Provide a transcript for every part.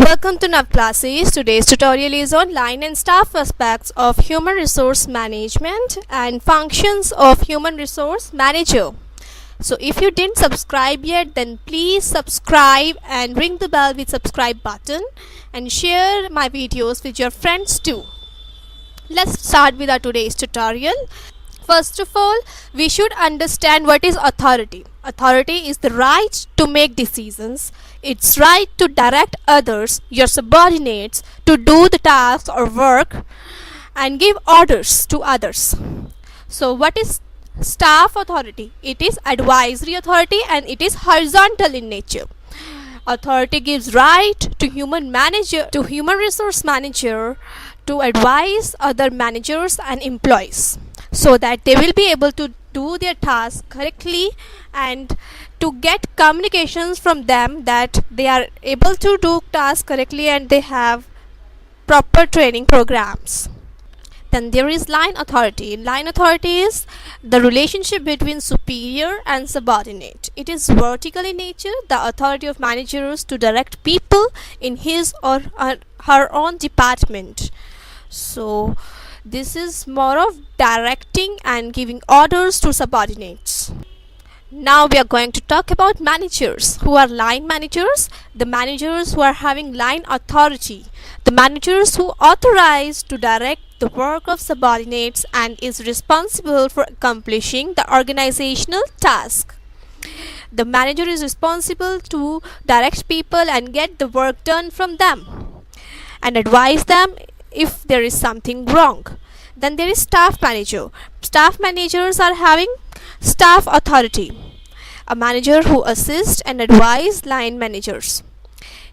Welcome to Nav Classes. Today's tutorial is on line and staff aspects of human resource management and functions of human resource manager. So if you didn't subscribe yet, then please subscribe and ring the bell with subscribe button and share my videos with your friends too. Let's start with our today's tutorial. First of all, we should understand what is authority. Authority is the right to make decisions. It's right to direct others, your subordinates, to do the tasks or work and give orders to others. So what is staff authority? It is advisory authority and it is horizontal in nature. Authority gives right to human resource manager to advise other managers and employees, so that they will be able to do their task correctly and to get communications from them that they are able to do tasks correctly and they have proper training programs. Then there is line authority. Line authority is the relationship between superior and subordinate. It is vertical in nature, the authority of managers to direct people in his or her own department. So this is more of directing and giving orders to subordinates. Now we are going to talk about managers. Who are line managers? The managers who are having line authority. The managers who authorize to direct the work of subordinates and is responsible for accomplishing the organizational task. The manager is responsible to direct people and get the work done from them and advise them if there is something wrong. Then there is staff manager. Staff managers are having staff authority. A manager who assists and advise line managers.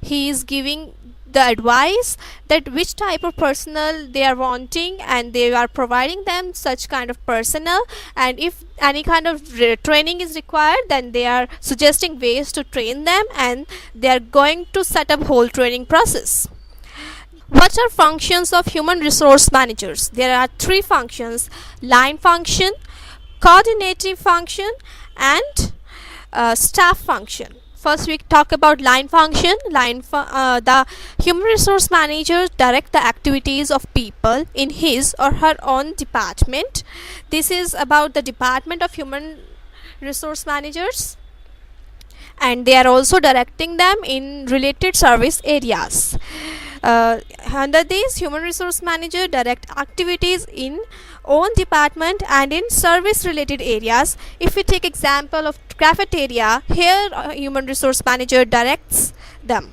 He is giving the advice that which type of personnel they are wanting and they are providing them such kind of personnel, and if any kind of training is required, then they are suggesting ways to train them and they are going to set up whole training process. What are functions of human resource managers? There are three functions: line function, coordinating function and staff function. First we talk about line function. The human resource manager direct the activities of people in his or her own department. This is about the department of human resource managers, and they are also directing them in related service areas. Under this, human resource manager direct activities in own department and in service related areas. If we take example of cafeteria, here human resource manager directs them.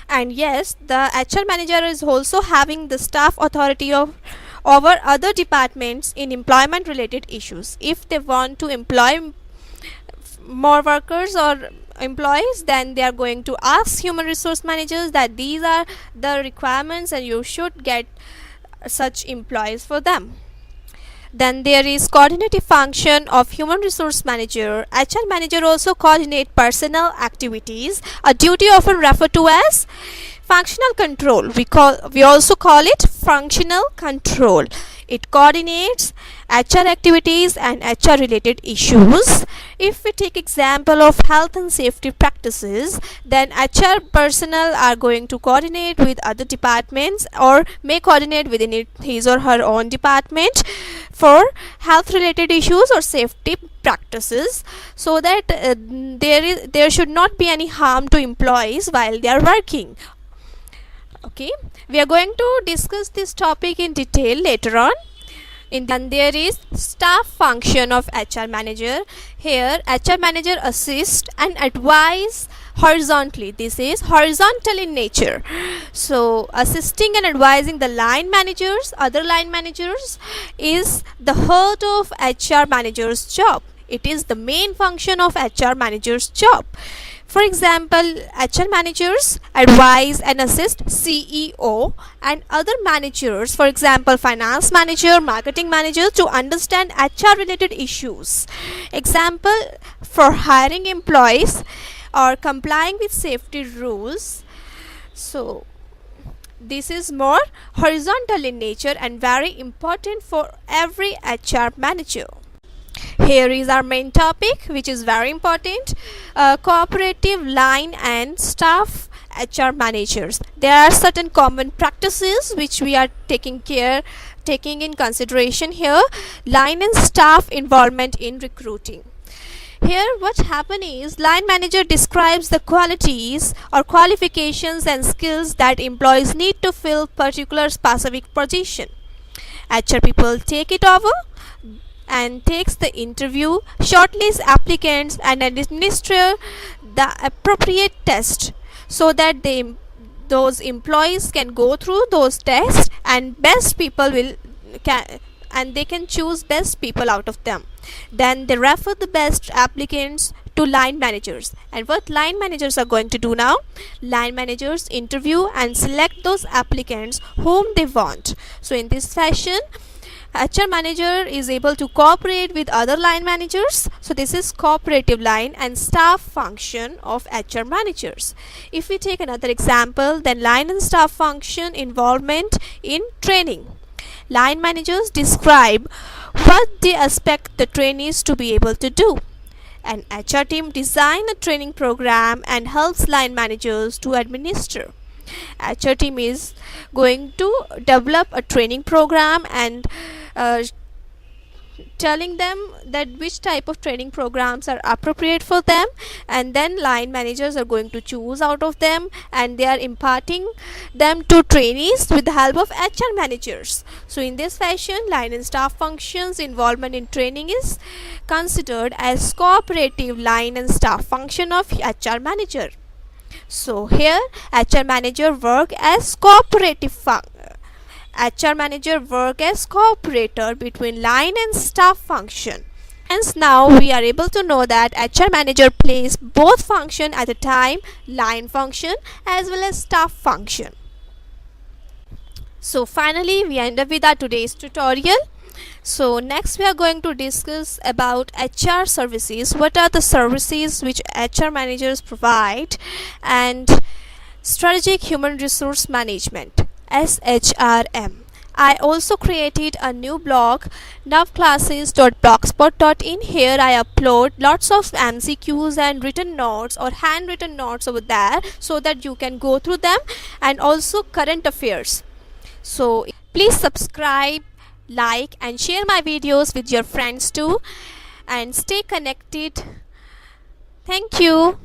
And yes, the HR manager is also having the staff authority over other departments in employment related issues. If they want to employ more workers or employees, then they are going to ask human resource managers that these are the requirements and you should get such employees for them. Then there is coordinative function of human resource manager. HR manager also coordinate personnel activities, a duty often referred to as functional control. We also call it functional control. It coordinates HR activities and HR related issues. If we take example of health and safety practices, then HR personnel are going to coordinate with other departments or may coordinate within his or her own department for health related issues or safety practices, so that there should not be any harm to employees while they are working. Okay, we are going to discuss this topic in detail later on. Then there is staff function of HR manager. Here HR manager assist and advise horizontally. This is horizontal in nature. So assisting and advising the line managers, other line managers, is the heart of HR manager's job. It is the main function of HR manager's job. For example, HR managers advise and assist CEO and other managers, for example finance manager, marketing manager, to understand HR related issues. Example, for hiring employees or complying with safety rules. So this is more horizontal in nature and very important for every HR manager. Here is our main topic, which is very important: cooperative line and staff HR managers. There are certain common practices which we are taking in consideration here. Line and staff involvement in recruiting. Here what happen is, line manager describes the qualities or qualifications and skills that employees need to fill particular specific position. HR people take it over and takes the interview, shortlist applicants and administer the appropriate test so that those employees can go through those tests and they can choose best people out of them. Then they refer the best applicants to line managers. And what line managers are going to do now? Line managers interview and select those applicants whom they want. So in this fashion, HR manager is able to cooperate with other line managers. So this is cooperative line and staff function of HR managers. If we take another example, then line and staff function involvement in training. Line managers describe what they expect the trainees to be able to do. An HR team design a training program and helps line managers to administer. HR team is going to develop a training program and telling them that which type of training programs are appropriate for them, and then line managers are going to choose out of them and they are imparting them to trainees with the help of HR managers. So in this fashion, line and staff functions involvement in training is considered as cooperative line and staff function of HR manager. So here HR manager work as cooperator between line and staff function. Hence now we are able to know that HR manager plays both function at a time, line function as well as staff function. So finally we end up with our today's tutorial. So next we are going to discuss about HR services. What are the services which HR managers provide, and strategic human resource management, SHRM. I also created a new blog, navclasses.blogspot.in. Here I upload lots of MCQs and written notes or handwritten notes over there so that you can go through them, and also current affairs. So please subscribe, like and share my videos with your friends too, and stay connected. Thank you.